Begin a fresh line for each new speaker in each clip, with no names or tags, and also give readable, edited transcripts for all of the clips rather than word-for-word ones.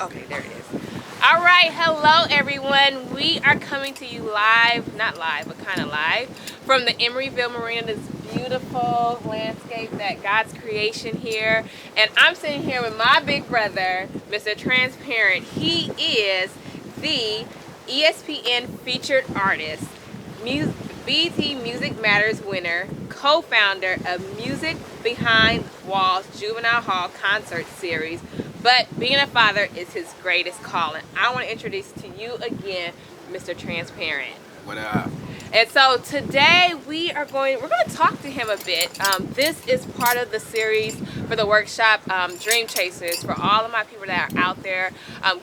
Okay, there it is. All right, hello everyone. We are coming to you live, not live, but kind of live, from the Emeryville Marina, this beautiful landscape that God's creation here. And I'm sitting here with my big brother, Mr. Transparent. He is the ESPN featured artist, BET Music Matters winner, co-founder of Music Behind Walls Juvenile Hall concert series. But being a father is his greatest calling. I want to introduce to you again, Mr. Transparent.
What up?
And so today we're going to talk to him a bit. This is part of the series for the workshop, Dream Chasers, for all of my people that are out there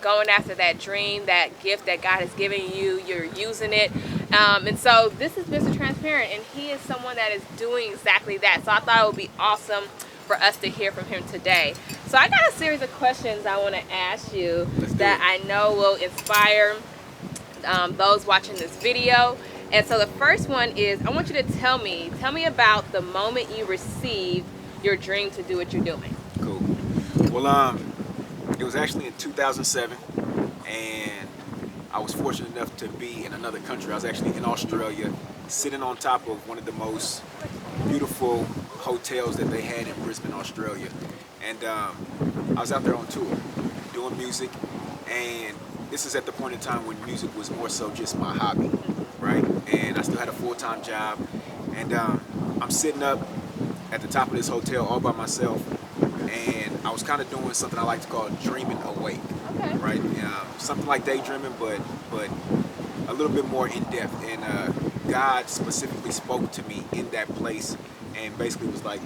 going after that dream, that gift that God has given you. You're using it. And so this is Mr. Transparent, and he is someone that is doing exactly that. So I thought it would be awesome for us to hear from him today. So I got a series of questions I want to ask you that I know will inspire those watching this video. And so the first one is, I want you to tell me about the moment you received your dream to do what you're doing.
Cool. Well, it was actually in 2007, and I was fortunate enough to be in another country. I was actually in Australia, sitting on top of one of the most beautiful hotels that they had in Brisbane, Australia. And I was out there on tour, doing music, and this is at the point in time when music was more so just my hobby, right? And I still had a full-time job, and I'm sitting up at the top of this hotel all by myself, and I was kind of doing something I like to call dreaming awake,
Okay.
right? Something like daydreaming, but a little bit more in depth. And God specifically spoke to me in that place, and basically was like,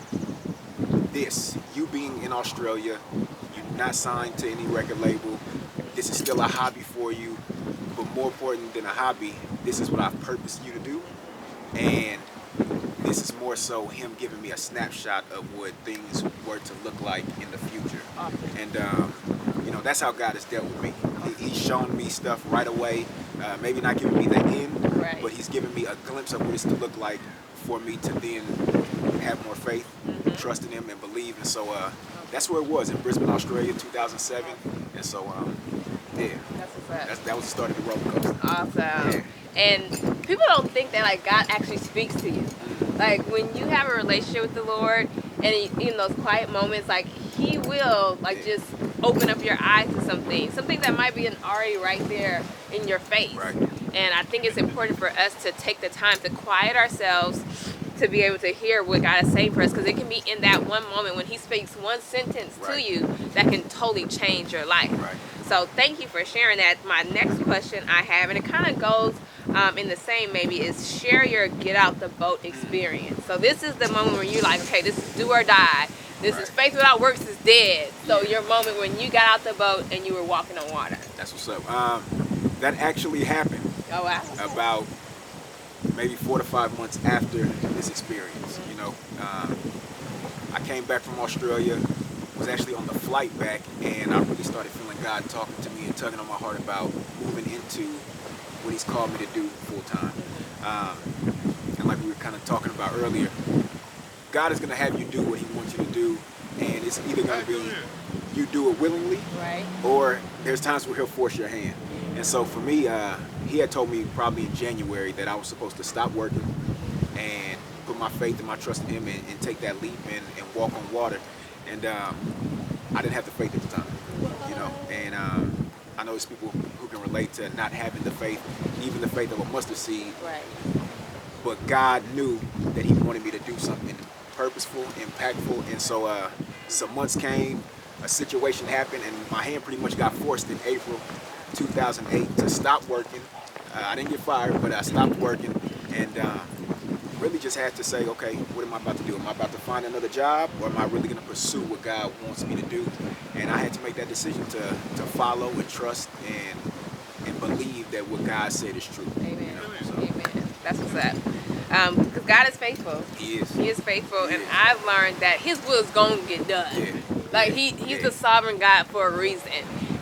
"This, you being in Australia, you're not signed to any record label. This is still a hobby for you, but more important than a hobby, this is what I've purposed you to do." And this is more so him giving me a snapshot of what things were to look like in the future.
Awesome.
And that's how God has dealt with me. He's shown me stuff right away. Maybe not giving me the end,
Right.
but he's given me a glimpse of what it's to look like for me to then have more faith, trust in him, and believe. And so that's where it was, in Brisbane, Australia, 2007. And so yeah,
That's what's up.
that was the start of the roller coaster.
Awesome.
Yeah.
And people don't think that like God actually speaks to you. Like when you have a relationship with the Lord, and in those quiet moments, like He will like just open up your eyes to something that might be already right there in your face.
Right.
And I think it's important for us to take the time to quiet ourselves to be able to hear what God is saying for us, because it can be in that one moment when He speaks one sentence to
Right.
you that can totally change your life.
Right.
So thank you for sharing that. My next question I have, and it kind of goes in the same maybe, is share your get out the boat experience. So this is the moment where you're like, okay, this is do or die. This is faith without works is dead. So your moment when you got out the boat and you were walking on water.
That's what's up. That actually happened
Oh wow.
about maybe 4 to 5 months after this experience. I came back from Australia, was actually on the flight back, and I really started feeling God talking to me and tugging on my heart about moving into what He's called me to do full time. And like we were kind of talking about earlier, God is going to have you do what He wants you to do, and it's either going to be you do it willingly,
Right.
or there's times where He'll force your hand. And so for me, He had told me probably in January that I was supposed to stop working and put my faith and my trust in Him and take that leap and walk on water. And I didn't have the faith at the time, and I know there's people who can relate to not having the faith, even the faith of a mustard seed.
Right.
But God knew that He wanted me to do something purposeful, impactful. And so some months came, a situation happened, and my hand pretty much got forced in April 2008 to stop working. I didn't get fired, but I stopped working, and really just had to say, okay, what am I about to do? Am I about to find another job, or am I really going to pursue what God wants me to do? And I had to make that decision to follow and trust and believe that what God said is true.
Amen.
So,
Amen. That's what's up. Because God is faithful.
He is.
He is faithful, and
Yeah.
I've learned that His will is going to get done.
Yeah.
Like
Yeah.
He's
Yeah.
the sovereign God for a reason.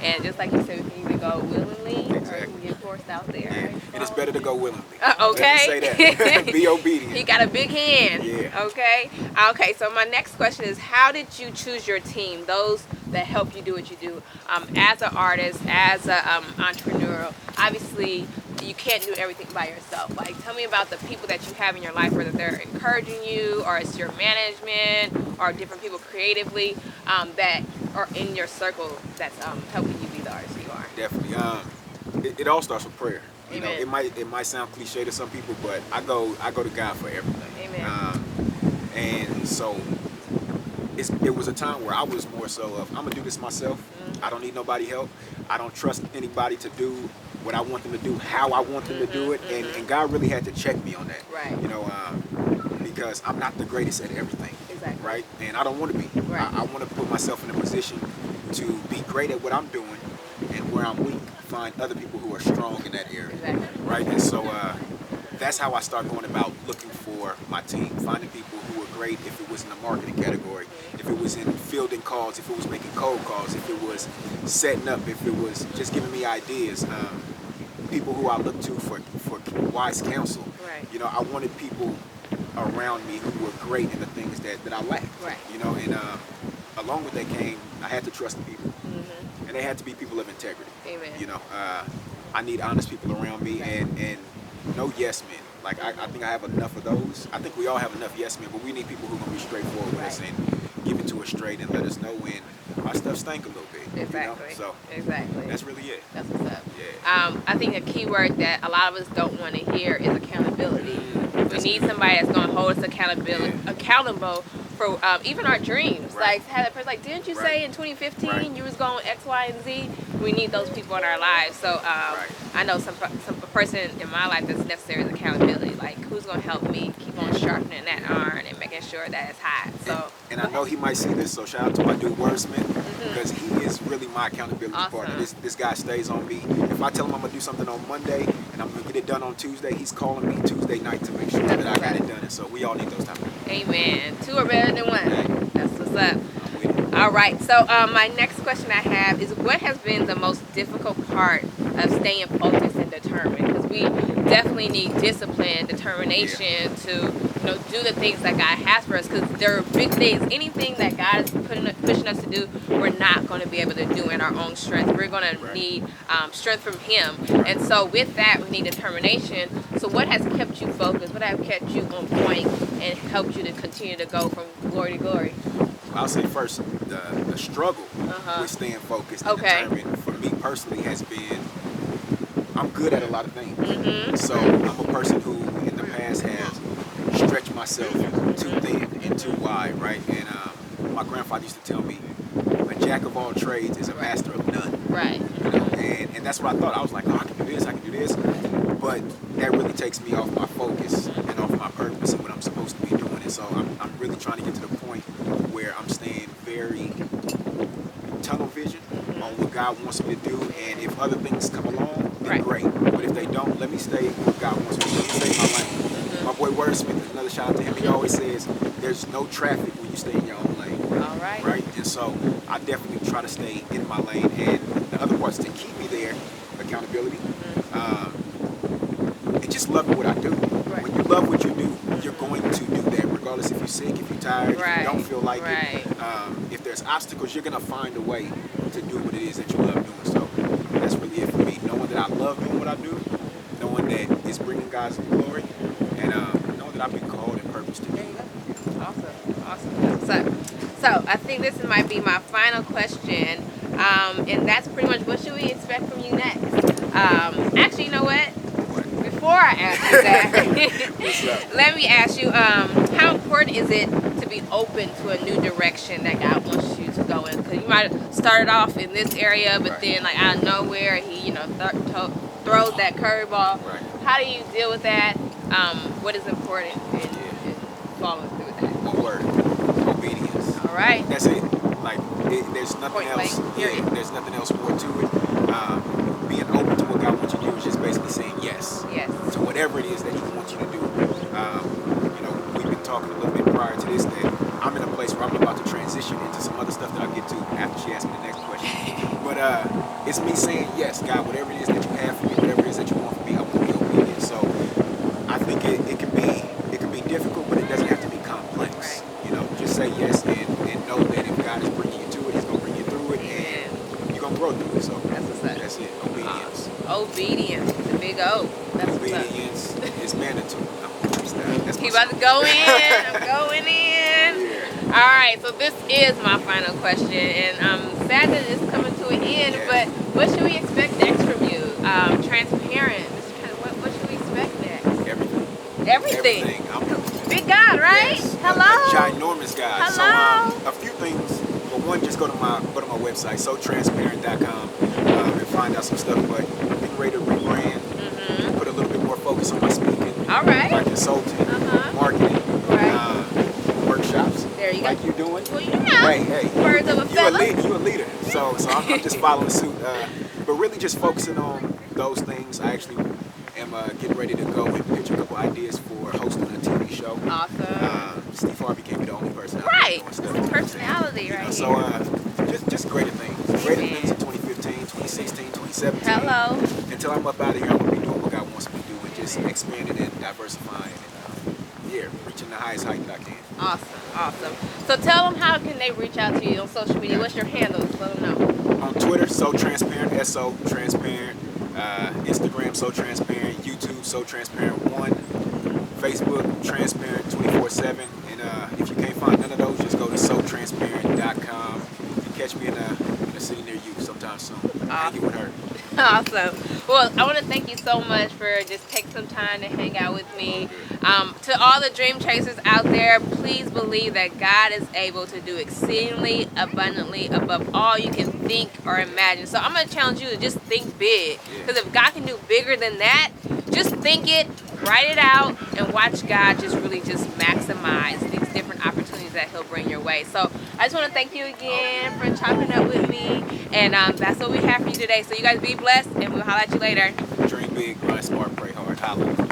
And just like you said, we can either go willingly or
Exactly.
we can get forced out there.
Yeah. And it's better to go willingly.
Okay.
Let me say that. Be obedient.
He got a big hand.
Yeah.
Okay. Okay. So my next question is, how did you choose your team? Those that help you do what you do. As an artist, as an entrepreneur, obviously you can't do everything by yourself. Like, tell me about the people that you have in your life, whether they're encouraging you, or it's your management, or different people creatively that are in your circle that's helping you be the artist you are.
Definitely. It all starts with prayer. You know,
Amen.
it might sound cliche to some people, but I go to God for everything.
Amen.
And so it was a time where I was more so of, I'm gonna do this myself. I don't need nobody help. I don't trust anybody to do what I want them to do, how I want them to do it, and God really had to check me on that.
Right.
You know, because I'm not the greatest at everything.
Exactly.
Right, and I don't want to be.
Right.
I want to put myself in a position to be great at what I'm doing, and where I'm weak, find other people who are strong in that area.
Exactly.
Right, and so that's how I start going about looking for my team, finding people who were great. If it was in the marketing category, if it was in fielding calls, if it was making cold calls, if it was setting up, if it was just giving me ideas. People who I look to for wise counsel.
Right.
You know, I wanted people around me who were great in the things that I lacked.
Right.
You know, and along with that came, I had to trust the people. And they had to be people of integrity.
Amen.
You know, I need honest people around me, and no yes men. Like, I think I have enough of those. I think we all have enough yes men, but we need people who are going to be straightforward with us and give it to us straight and let us know when our stuff stank a little bit.
Exactly.
You know? So
exactly.
that's really it.
That's what's up.
Yeah.
I think a key word that a lot of us don't want to hear is accountability. We
That's
need
good.
somebody that's going to hold us accountable for even our dreams.
Right.
Like, have that person, like, didn't you
Right.
say in 2015
Right.
you was going X, Y, and Z? We need those people in our lives. So
Right.
I know some person in my life that's necessary is accountability. Like, who's going to help me keep on sharpening that iron and making sure that it's hot. So.
And I know he might see this, so shout out to my dude Wordsmith, because he is really my accountability partner. This guy stays on me. If I tell him I'm gonna do something on Monday and I'm gonna get it done on Tuesday, he's calling me Tuesday night to make sure that I got it done. And so we all need those type of people.
Amen. Two are better than one. That's what's up.
I'm with it.
All right. So my next question I have is, what has been the most difficult part of staying focused and determined? Because we definitely need discipline, determination to do the things that God has for us. Because there are big things. Anything that God is pushing us to do, we're not going to be able to do in our own strength. We're going to need strength from Him. And so with that, we need determination. So what has kept you focused? What has kept you on point and helped you to continue to go from glory to glory?
I'll say first, the struggle with staying focused and determined for me personally has been, I'm good at a lot of things. So I'm a person who in the past has stretched myself too thin and too wide, right? And my grandfather used to tell me, a jack of all trades is a master of none.
Right.
You know? And that's what I thought. I was like, oh, I can do this, I can do this. But that really takes me off my focus and off my purpose and what I'm supposed to be doing. And so I'm really trying to get to the point where I'm staying very tunnel vision on what God wants me to do. And if other things come along, then great. But if they don't, let me stay where God wants me to be. Stay in my lane. My boy Wordsmith, another shout out to him, he always says, there's no traffic when you stay in your own lane.
All right.
Right? And so I definitely try to stay in my lane. And the other parts to keep me there, accountability, and just loving what I do.
Right.
When you love what you do, you're going to do that, regardless if you're sick, if you're tired, if you don't feel like it. If there's obstacles, you're going to find a way to do what it is that you love doing. So that's really it for me. Knowing that I love doing what I do, knowing that it's bringing God's glory, and knowing that I've been called and purposed to do it.
Awesome. So I think this might be my final question, and that's pretty much, what should we expect from you next? Actually, you know what? Before I ask you that, let me ask you, how important is it to be open to a new direction that God wants you to go in? Because you might have started off in this area, but then like out of nowhere, He throws that curveball.
Right.
How do you deal with that? What is important in following through with that?
One word: obedience.
All right.
That's it. Like, there's nothing
Point
else.
blank, period.
There's nothing else more to it. Being open to what God wants you to do is just basically saying yes.
Yes.
To whatever it is that He wants you to do. We've been talking a little bit prior to this that I'm in a place where I'm about to transition into some other stuff that I'll get to after she asks me the next question. But it's me saying, yes, God, whatever it is that you have for me, whatever it is that you want from me, I want to be obedient. So I think it can be difficult, but it doesn't have to be complex.
Right.
You know, just say yes and know that if God is bringing you to it, He's gonna bring you through it,
Amen.
and you're gonna grow through it. So
That's what's up.
that's it. Obedience.
Obedience, the big O. That's what's up.
Obedience is mandatory. That's
He
my
about to go in. I'm going in.
Yeah.
All right, so this is my final question, and I'm sad that it's coming to an end.
Yeah.
But what should we expect next from you? Transparent, Mr. Trent. What should we expect next?
Everything.
Everything.
Everything.
Big God, right?
Yes,
Hello.
a ginormous guy.
Hello.
So a few things. Well, one, just go to my website, sotransparent.com, and find out some stuff. But I'm getting ready to rebrand, put a little bit more focus on my speaking,
All right.
my consulting,
Uh-huh.
marketing,
Right.
workshops.
There you go.
Like you're doing.
Well, you know.
Hey,
Birds of a feather.
you a leader. So I'm just following suit. But really just focusing on those things. I actually am getting ready to go and pitch a couple ideas for hosting a TV show.
Awesome.
Steve Harvey can't be the only person out
Right.
there doing stuff.
Personality,
You know,
right?
so just greater things. Greater
Amen.
things in 2015, 2016, 2017.
Hello.
Until I'm up out of here, I'm going to be doing what God wants me to do and just expanding and diversifying and, reaching the highest height that I can.
Awesome. So tell them how can they reach out to you on social media. What's your handles? Let them know.
On Twitter, So Transparent, S-O, Transparent. Instagram, So Transparent. YouTube, So Transparent 1. Facebook, Transparent 24/7. And if you can't find none of those, just go to sotransparent.com and catch me in a city near you sometime soon. Hanging with her.
Awesome. Well, I want to thank you so much for just taking some time to hang out with me. To all the dream chasers out there, please believe that God is able to do exceedingly abundantly above all you can think or imagine. So I'm going to challenge you to just think big. Because if God can do bigger than that, just think it, write it out, and watch God just really just maximize these different opportunities that He'll bring your way. So I just want to thank you again for chopping up with me. And that's what we have for you today. So you guys be blessed, and we'll holler at you later.
Dream big, grind smart, pray hard. Holla.